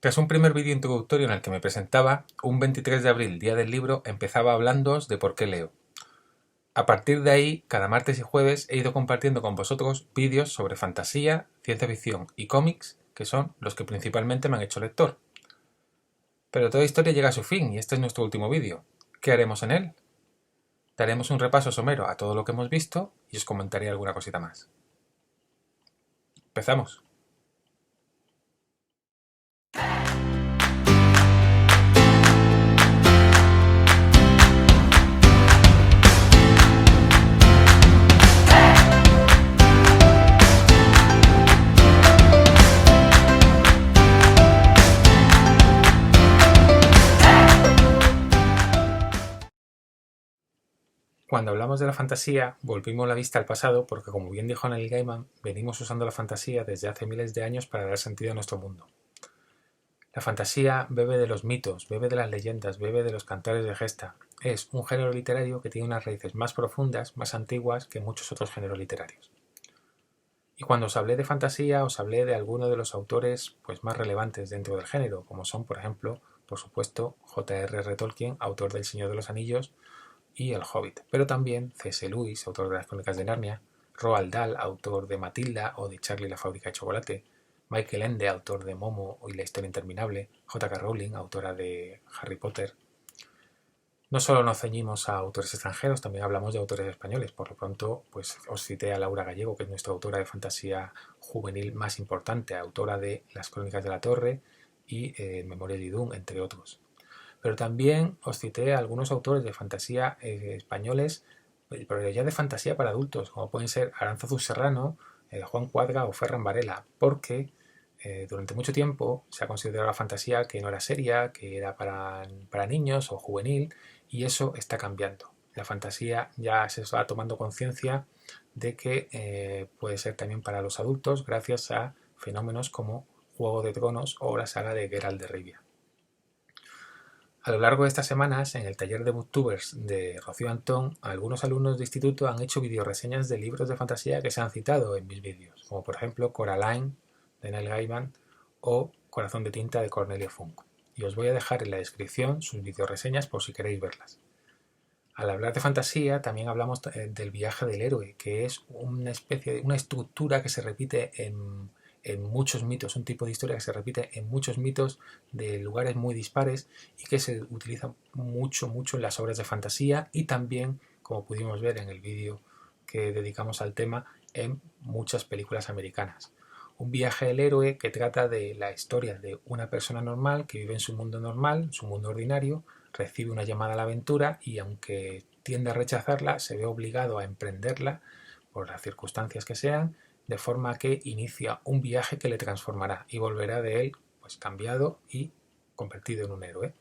Tras un primer vídeo introductorio en el que me presentaba, un 23 de abril, día del libro, empezaba hablándoos de por qué leo. A partir de ahí, cada martes y jueves he ido compartiendo con vosotros vídeos sobre fantasía, ciencia ficción y cómics, que son los que principalmente me han hecho lector. Pero toda historia llega a su fin y este es nuestro último vídeo. ¿Qué haremos en él? Daremos un repaso somero a todo lo que hemos visto y os comentaré alguna cosita más. ¡Empezamos! Cuando hablamos de la fantasía, volvimos la vista al pasado porque, como bien dijo Neil Gaiman, venimos usando la fantasía desde hace miles de años para dar sentido a nuestro mundo. La fantasía bebe de los mitos, bebe de las leyendas, bebe de los cantares de gesta. Es un género literario que tiene unas raíces más profundas, más antiguas que muchos otros géneros literarios. Y cuando os hablé de fantasía, os hablé de algunos de los autores más relevantes dentro del género, como son, por ejemplo, por supuesto, J.R.R. Tolkien, autor del Señor de los Anillos, y El Hobbit, pero también C.S. Lewis, autor de las Crónicas de Narnia, Roald Dahl, autor de Matilda o de Charlie y la fábrica de chocolate, Michael Ende, autor de Momo y La historia interminable, J.K. Rowling, autora de Harry Potter. No solo nos ceñimos a autores extranjeros, también hablamos de autores españoles. Por lo pronto, os cité a Laura Gallego, que es nuestra autora de fantasía juvenil más importante, autora de Las Crónicas de la Torre y Memorias de Idún, entre otros. Pero también os cité a algunos autores de fantasía españoles, pero ya de fantasía para adultos, como pueden ser Aránzazu Serrano, Juan Cuadra o Ferran Varela, porque durante mucho tiempo se ha considerado la fantasía que no era seria, que era para niños o juvenil, y eso está cambiando. La fantasía ya se está tomando conciencia de que puede ser también para los adultos gracias a fenómenos como Juego de Tronos o la saga de Geralt de Rivia. A lo largo de estas semanas, en el taller de Booktubers de Rocío Antón, algunos alumnos de instituto han hecho videoreseñas de libros de fantasía que se han citado en mis vídeos, como por ejemplo Coraline de Neil Gaiman o Corazón de tinta de Cornelio Funk. Y os voy a dejar en la descripción sus videoreseñas por si queréis verlas. Al hablar de fantasía, también hablamos del viaje del héroe, que es una especie de una estructura que se repite en muchos mitos, un tipo de historia que se repite en muchos mitos de lugares muy dispares y que se utiliza mucho en las obras de fantasía y también, como pudimos ver en el vídeo que dedicamos al tema, en muchas películas americanas. Un viaje del héroe que trata de la historia de una persona normal que vive en su mundo normal, su mundo ordinario, recibe una llamada a la aventura y aunque tiende a rechazarla, se ve obligado a emprenderla por las circunstancias que sean, de forma que inicia un viaje que le transformará y volverá de él cambiado y convertido en un héroe.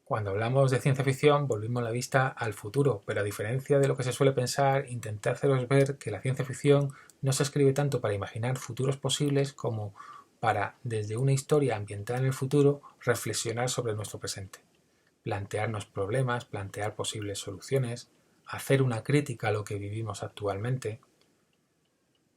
Cuando hablamos de ciencia ficción volvimos la vista al futuro, pero a diferencia de lo que se suele pensar, intenté haceros ver que la ciencia ficción no se escribe tanto para imaginar futuros posibles como para, desde una historia ambientada en el futuro, reflexionar sobre nuestro presente, plantearnos problemas, plantear posibles soluciones, hacer una crítica a lo que vivimos actualmente.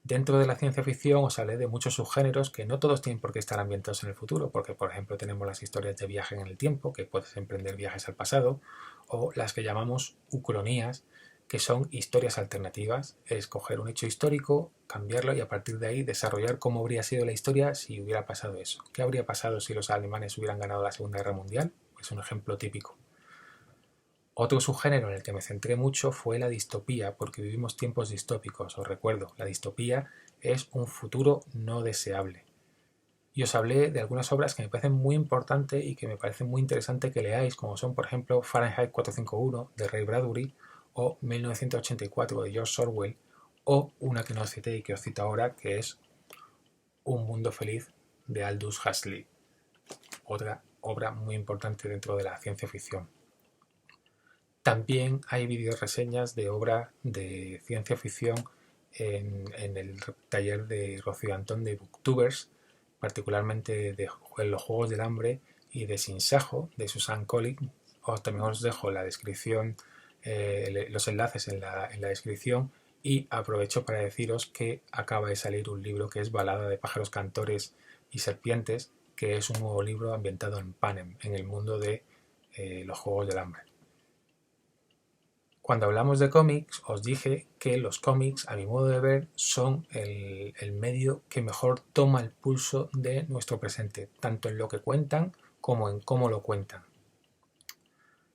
Dentro de la ciencia ficción os hablé de muchos subgéneros que no todos tienen por qué estar ambientados en el futuro, porque por ejemplo tenemos las historias de viaje en el tiempo, que puedes emprender viajes al pasado, o las que llamamos ucronías, que son historias alternativas, es coger un hecho histórico, cambiarlo y a partir de ahí desarrollar cómo habría sido la historia si hubiera pasado eso. ¿Qué habría pasado si los alemanes hubieran ganado la Segunda Guerra Mundial? Es un ejemplo típico. Otro subgénero en el que me centré mucho fue la distopía, porque vivimos tiempos distópicos. Os recuerdo, la distopía es un futuro no deseable. Y os hablé de algunas obras que me parecen muy importantes y que me parece muy interesante que leáis, como son, por ejemplo, Fahrenheit 451 de Ray Bradbury o 1984 de George Orwell, o una que no os cité y que os cito ahora, que es Un mundo feliz de Aldous Huxley, otra obra muy importante dentro de la ciencia ficción. También hay videoreseñas de obras de ciencia ficción en el taller de Rocío Antón de Booktubers, particularmente de Los Juegos del Hambre y de Sin Sajo, de Susan Collins. También os dejo la descripción, los enlaces en la descripción, y aprovecho para deciros que acaba de salir un libro que es Balada de pájaros cantores y serpientes, que es un nuevo libro ambientado en Panem, en el mundo de los Juegos del Hambre. Cuando hablamos de cómics, os dije que los cómics, a mi modo de ver, son el medio que mejor toma el pulso de nuestro presente, tanto en lo que cuentan como en cómo lo cuentan.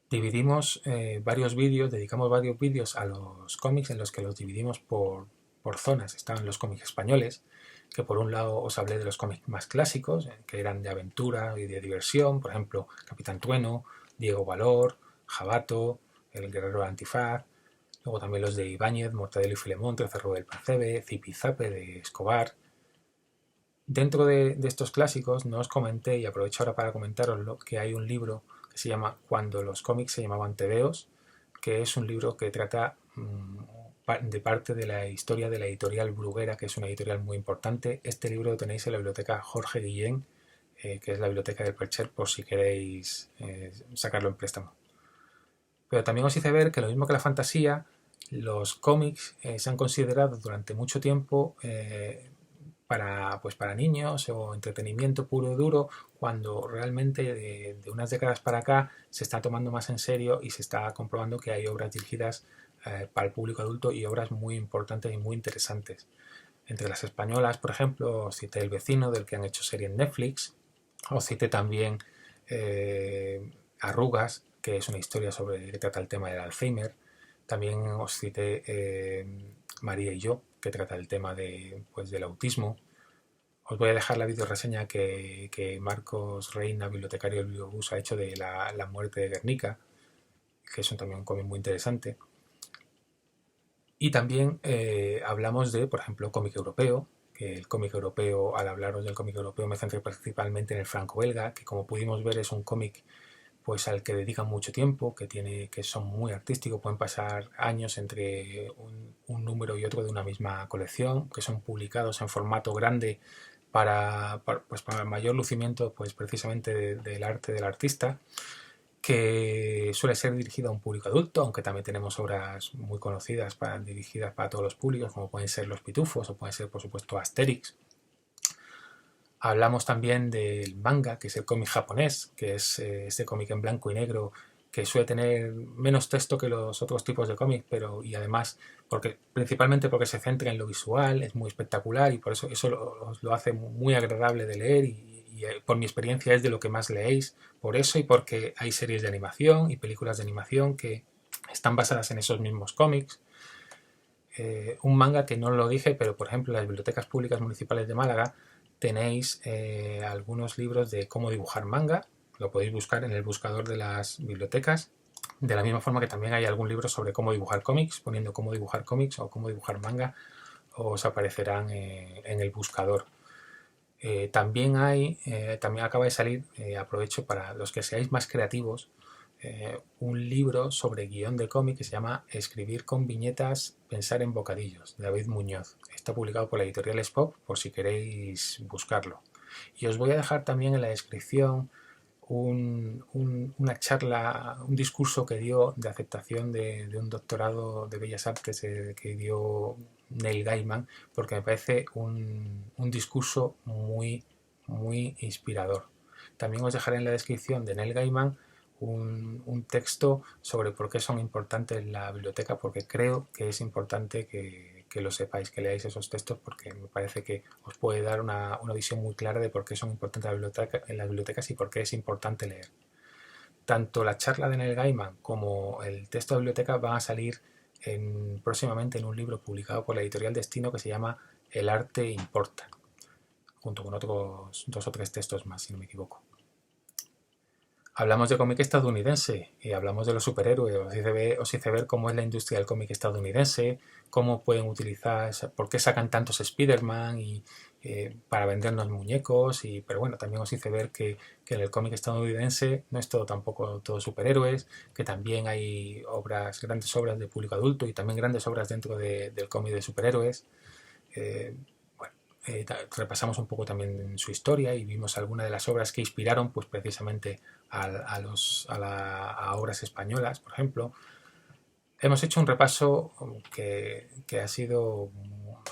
Dividimos varios vídeos, dedicamos varios vídeos a los cómics en los que los dividimos por zonas. Estaban los cómics españoles, que por un lado os hablé de los cómics más clásicos, que eran de aventura y de diversión, por ejemplo, Capitán Trueno, Diego Valor, Jabato, El Guerrero del Antifaz, luego también los de Ibáñez, Mortadelo y Filemón, Cerro del Percebe, Zipizape de Escobar. Dentro de estos clásicos no os comenté, y aprovecho ahora para comentaroslo, que hay un libro que se llama Cuando los cómics se llamaban tebeos, que es un libro que trata de parte de la historia de la editorial Bruguera, que es una editorial muy importante. Este libro lo tenéis en la biblioteca Jorge Guillén, que es la biblioteca del Percher, por si queréis sacarlo en préstamo. Pero también os hice ver que lo mismo que la fantasía, los cómics se han considerado durante mucho tiempo para niños o entretenimiento puro y duro, cuando realmente de unas décadas para acá se está tomando más en serio y se está comprobando que hay obras dirigidas para el público adulto y obras muy importantes y muy interesantes. Entre las españolas, por ejemplo, os cité El Vecino, del que han hecho serie en Netflix. Os cité también Arrugas, que es una historia que trata el tema del Alzheimer. También os cité María y yo, que trata el tema del autismo. Os voy a dejar la videoreseña que Marcos Reina, bibliotecario del Bibliobús, ha hecho de la muerte de Guernica, que es también un cómic muy interesante. Y también hablamos de, por ejemplo, cómic europeo, que el cómic europeo, al hablaros del cómic europeo, me centré principalmente en el franco-belga, que como pudimos ver es un cómic pues al que dedican mucho tiempo, que son muy artísticos, pueden pasar años entre un número y otro de una misma colección, que son publicados en formato grande para el mayor lucimiento pues precisamente del arte del artista, que suele ser dirigido a un público adulto, aunque también tenemos obras muy conocidas dirigidas para todos los públicos, como pueden ser Los Pitufos o pueden ser, por supuesto, Asterix. Hablamos también del manga, que es el cómic japonés, que es este cómic en blanco y negro que suele tener menos texto que los otros tipos de cómic, y además principalmente porque se centra en lo visual, es muy espectacular y por eso lo hace muy agradable de leer y por mi experiencia es de lo que más leéis, por eso y porque hay series de animación y películas de animación que están basadas en esos mismos cómics. Un manga que no lo dije, pero por ejemplo en las bibliotecas públicas municipales de Málaga tenéis algunos libros de cómo dibujar manga, lo podéis buscar en el buscador de las bibliotecas, de la misma forma que también hay algún libro sobre cómo dibujar cómics, poniendo cómo dibujar cómics o cómo dibujar manga, os aparecerán en el buscador. También acaba de salir, aprovecho para los que seáis más creativos, un libro sobre guión de cómic que se llama Escribir con viñetas, pensar en bocadillos, de David Muñoz. Está publicado por la editorial Spop, por si queréis buscarlo. Y os voy a dejar también en la descripción una charla, un discurso que dio de aceptación de un doctorado de Bellas Artes que dio Neil Gaiman, porque me parece un discurso muy, muy inspirador. También os dejaré en la descripción de Neil Gaiman un texto sobre por qué son importantes en la biblioteca, porque creo que es importante que lo sepáis, que leáis esos textos, porque me parece que os puede dar una visión muy clara de por qué son importantes en las bibliotecas y por qué es importante leer. Tanto la charla de Neil Gaiman como el texto de biblioteca van a salir próximamente en un libro publicado por la editorial Destino que se llama El arte importa, junto con otros 2 o 3 textos más, si no me equivoco. Hablamos de cómic estadounidense y hablamos de los superhéroes. Os hice ver cómo es la industria del cómic estadounidense, cómo pueden utilizar, por qué sacan tantos Spider-Man para vendernos muñecos. Pero bueno, también os hice ver que en el cómic estadounidense no es tampoco todo superhéroes, que también hay grandes obras de público adulto y también grandes obras dentro del cómic de superhéroes. Repasamos un poco también su historia y vimos algunas de las obras que inspiraron pues precisamente a obras españolas, por ejemplo. Hemos hecho un repaso que ha sido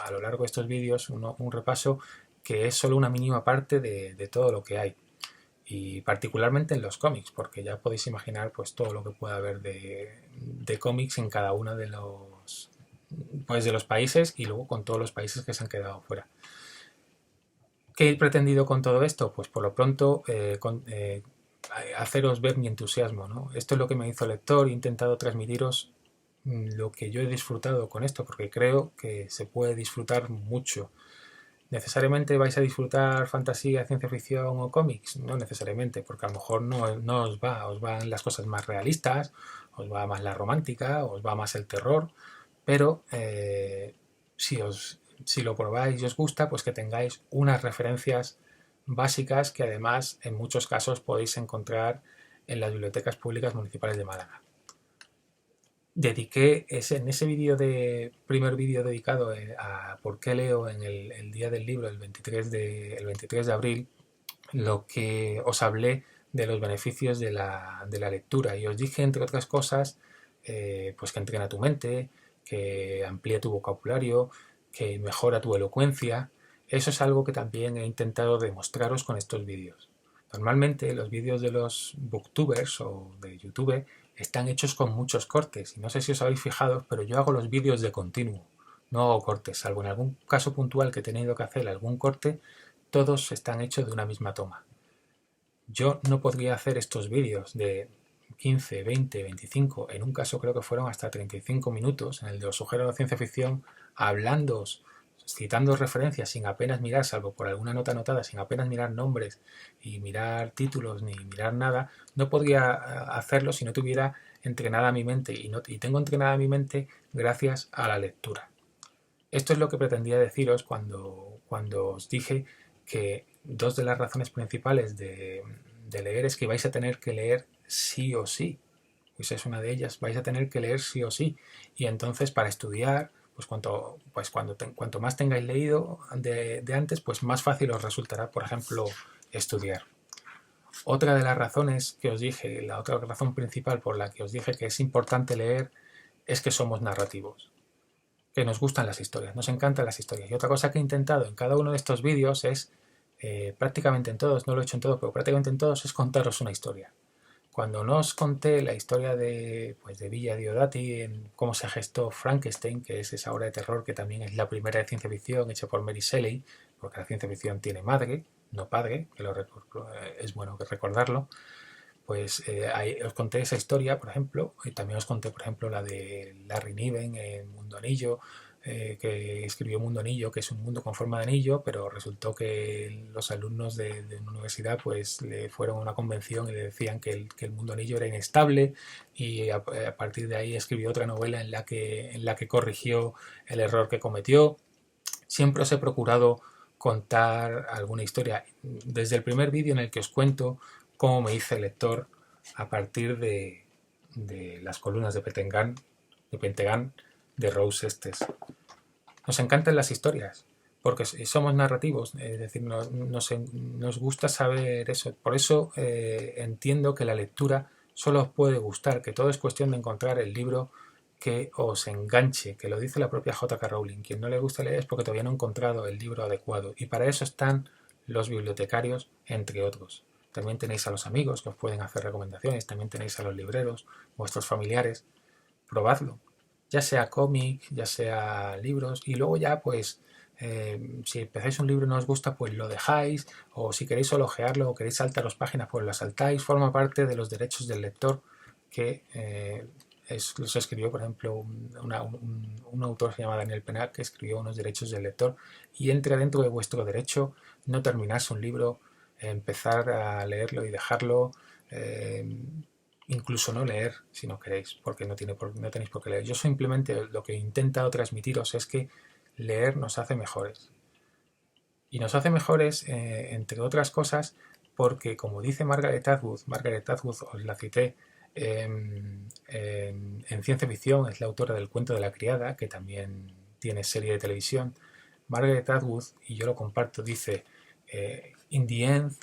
a lo largo de estos vídeos un repaso que es solo una mínima parte de todo lo que hay. Y particularmente en los cómics, porque ya podéis imaginar pues todo lo que pueda haber de cómics en cada uno de los países, y luego con todos los países que se han quedado fuera. ¿Qué he pretendido con todo esto? Pues por lo pronto haceros ver mi entusiasmo, ¿no? Esto es lo que me hizo lector. He intentado transmitiros lo que yo he disfrutado con esto, porque creo que se puede disfrutar mucho. ¿Necesariamente vais a disfrutar fantasía, ciencia ficción o cómics? No necesariamente, porque a lo mejor no os van las cosas más realistas, os va más la romántica, os va más el terror, pero si lo probáis y os gusta, pues que tengáis unas referencias básicas que además en muchos casos podéis encontrar en las bibliotecas públicas municipales de Málaga. Dediqué en ese primer vídeo dedicado a por qué leo en el día del libro, el 23 de abril, lo que os hablé de los beneficios de la lectura, y os dije, entre otras cosas, pues que entrena tu mente, que amplía tu vocabulario, que mejora tu elocuencia. Eso es algo que también he intentado demostraros con estos vídeos. Normalmente los vídeos de los booktubers o de YouTube están hechos con muchos cortes, y no sé si os habéis fijado, pero yo hago los vídeos de continuo, no hago cortes, salvo en algún caso puntual que he tenido que hacer algún corte. Todos están hechos de una misma toma. Yo no podría hacer estos vídeos de 15, 20, 25, en un caso creo que fueron hasta 35 minutos, en el de los sujetos de ciencia ficción, hablándoos, citando referencias sin apenas mirar, salvo por alguna nota anotada, sin apenas mirar nombres y mirar títulos ni mirar nada. No podría hacerlo si no tuviera entrenada mi mente, y tengo entrenada mi mente gracias a la lectura. Esto es lo que pretendía deciros cuando os dije que dos de las razones principales de leer es que vais a tener que leer sí o sí. Pues es una de ellas, vais a tener que leer sí o sí. Y entonces, para estudiar, pues cuanto más tengáis leído de antes, pues más fácil os resultará, por ejemplo, estudiar. Otra de las razones que os dije, la otra razón principal por la que os dije que es importante leer, es que somos narrativos, que nos gustan las historias, nos encantan las historias. Y otra cosa que he intentado en cada uno de estos vídeos es, prácticamente en todos, no lo he hecho en todos, pero prácticamente en todos, es contaros una historia. Cuando no os conté la historia de Villa Diodati, en cómo se gestó Frankenstein, que es esa obra de terror que también es la primera de ciencia ficción hecha por Mary Shelley, porque la ciencia ficción tiene madre, no padre, que es bueno recordarlo. Pues ahí os conté esa historia, por ejemplo, y también os conté, por ejemplo, la de Larry Niven en Mundo Anillo, que escribió Mundo Anillo, que es un mundo con forma de anillo, pero resultó que los alumnos de una universidad pues le fueron a una convención y le decían que el mundo anillo era inestable, y a partir de ahí escribió otra novela en la que corrigió el error que cometió. Siempre os he procurado contar alguna historia, desde el primer vídeo en el que os cuento cómo me hice lector a partir de las columnas de Penteghan de Rose Estes. Nos encantan las historias, porque somos narrativos, es decir, nos gusta saber eso. Por eso entiendo que la lectura solo os puede gustar, que todo es cuestión de encontrar el libro que os enganche, que lo dice la propia J.K. Rowling. Quien no le gusta leer es porque todavía no ha encontrado el libro adecuado, y para eso están los bibliotecarios, entre otros. También tenéis a los amigos que os pueden hacer recomendaciones, también tenéis a los libreros, vuestros familiares. Probadlo, ya sea cómic, ya sea libros, y luego ya pues si empezáis un libro y no os gusta, pues lo dejáis, o si queréis solo ojearlo o queréis saltaros páginas, pues lo saltáis. Forma parte de los derechos del lector, que los escribió, por ejemplo, un autor que se llama Daniel Pennac, que escribió unos derechos del lector, y entra dentro de vuestro derecho no terminarse un libro, empezar a leerlo y dejarlo, incluso no leer si no queréis, porque no tenéis por qué leer. Yo simplemente lo que he intentado transmitiros es que leer nos hace mejores. Y nos hace mejores, entre otras cosas, porque, como dice Margaret Atwood os la cité en ciencia ficción, es la autora del Cuento de la criada, que también tiene serie de televisión. Margaret Atwood, y yo lo comparto, dice: in the end,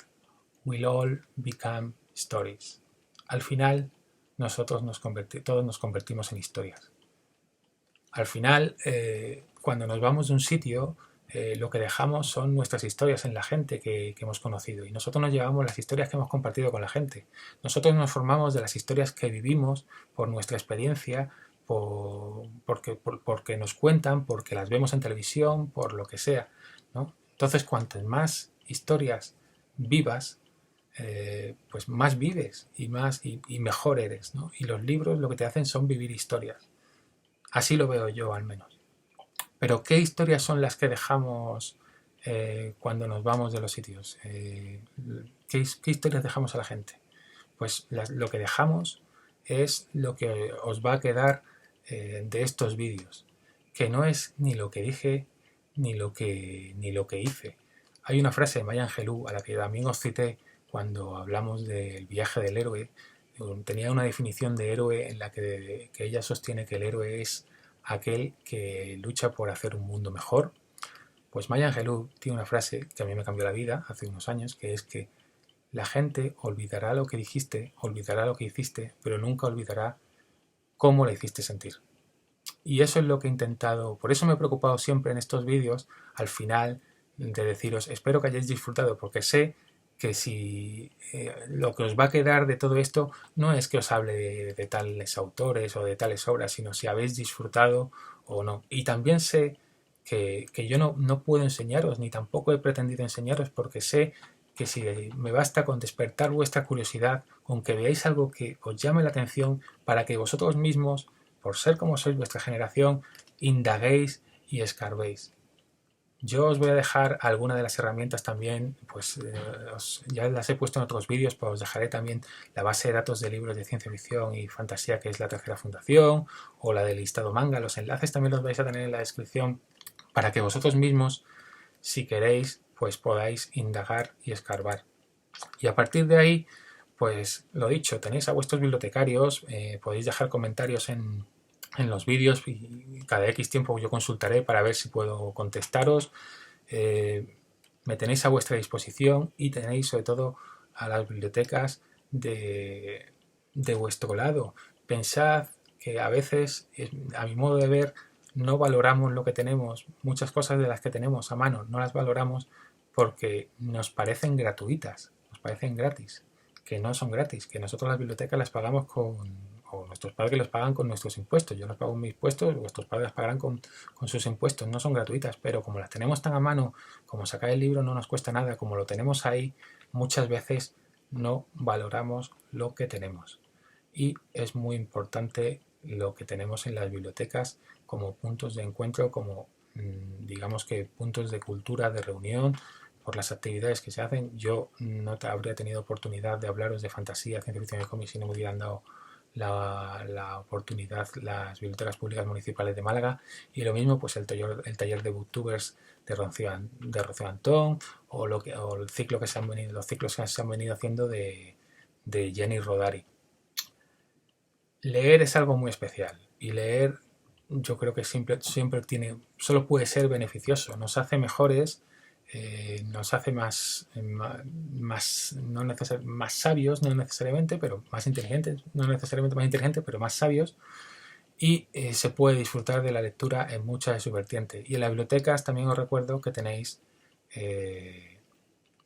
we'll all become stories. Al final, todos nos convertimos en historias. Al final, cuando nos vamos de un sitio, lo que dejamos son nuestras historias en la gente que hemos conocido, y nosotros nos llevamos las historias que hemos compartido con la gente. Nosotros nos formamos de las historias que vivimos por nuestra experiencia, porque nos cuentan, porque las vemos en televisión, por lo que sea, ¿no? Entonces, cuantas más historias vivas, pues más vives y mejor eres, ¿no? Y los libros lo que te hacen son vivir historias. Así lo veo yo, al menos. Pero ¿qué historias son las que dejamos cuando nos vamos de los sitios? ¿Qué historias dejamos a la gente? Pues lo que dejamos es lo que os va a quedar de estos vídeos, que no es ni lo que dije ni lo que hice. Hay una frase de Maya Angelou a la que también os cité cuando hablamos del viaje del héroe. Tenía una definición de héroe en la que ella sostiene que el héroe es aquel que lucha por hacer un mundo mejor. Pues Maya Angelou tiene una frase que a mí me cambió la vida hace unos años, que es que la gente olvidará lo que dijiste, olvidará lo que hiciste, pero nunca olvidará cómo la hiciste sentir. Y eso es lo que he intentado, por eso me he preocupado siempre en estos vídeos, al final, de deciros, espero que hayáis disfrutado, porque sé que si lo que os va a quedar de todo esto no es que os hable de tales autores o de tales obras, sino si habéis disfrutado o no. Y también sé que yo no puedo enseñaros, ni tampoco he pretendido enseñaros, porque sé que si me basta con despertar vuestra curiosidad, con que veáis algo que os llame la atención, para que vosotros mismos, por ser como sois vuestra generación, indaguéis y escarbéis. Yo os voy a dejar algunas de las herramientas también, pues ya las he puesto en otros vídeos, pero os dejaré también la base de datos de libros de ciencia ficción y fantasía, que es la Tercera Fundación, o la del listado manga. Los enlaces también los vais a tener en la descripción para que vosotros mismos, si queréis, pues podáis indagar y escarbar. Y a partir de ahí, pues lo dicho, tenéis a vuestros bibliotecarios, podéis dejar comentarios en los vídeos, y cada X tiempo yo consultaré para ver si puedo contestaros. Me tenéis a vuestra disposición, y tenéis sobre todo a las bibliotecas de vuestro lado. Pensad que a veces, a mi modo de ver, no valoramos lo que tenemos. Muchas cosas de las que tenemos a mano no las valoramos porque nos parecen gratuitas, nos parecen gratis, que no son gratis, que nosotros las bibliotecas las pagamos o nuestros padres los pagan con nuestros impuestos. Yo los pago con mis impuestos, vuestros padres las pagarán con sus impuestos. No son gratuitas, pero como las tenemos tan a mano, como sacar el libro no nos cuesta nada, como lo tenemos ahí, muchas veces no valoramos lo que tenemos. Y es muy importante lo que tenemos en las bibliotecas como puntos de encuentro, como digamos que puntos de cultura, de reunión, por las actividades que se hacen. Yo no habría tenido oportunidad de hablaros de fantasía, ciencia ficción y cómics si no me hubieran dado la oportunidad las bibliotecas públicas municipales de Málaga, y lo mismo pues el taller de booktubers de Rocío Antón, o los ciclos que se han venido haciendo de Jenny Rodari. Leer es algo muy especial, y leer yo creo que siempre solo puede ser beneficioso. Nos hace mejores, nos hace más sabios, no necesariamente, pero más inteligentes, no necesariamente más inteligentes, pero más sabios, y se puede disfrutar de la lectura en muchas de sus vertientes. Y en las bibliotecas también os recuerdo que tenéis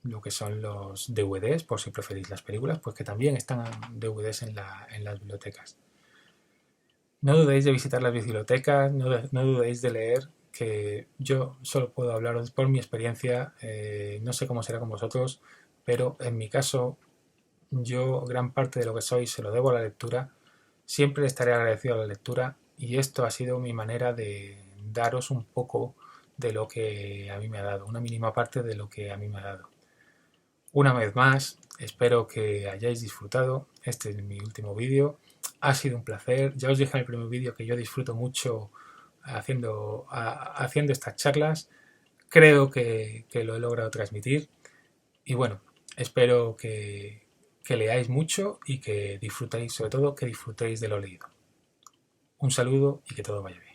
lo que son los DVDs, por si preferís las películas, pues que también están DVDs en las bibliotecas. No dudéis de visitar las bibliotecas, no dudéis de leer, que yo solo puedo hablaros por mi experiencia. No sé cómo será con vosotros, pero en mi caso, yo gran parte de lo que soy se lo debo a la lectura. Siempre estaré agradecido a la lectura, y esto ha sido mi manera de daros un poco de lo que a mí me ha dado, una mínima parte de lo que a mí me ha dado. Una vez más, espero que hayáis disfrutado. Este es mi último vídeo. Ha sido un placer. Ya os dije en el primer vídeo que yo disfruto mucho haciendo estas charlas. Creo que lo he logrado transmitir. Y bueno, espero que leáis mucho y que disfrutéis, sobre todo que disfrutéis de lo leído. Un saludo y que todo vaya bien.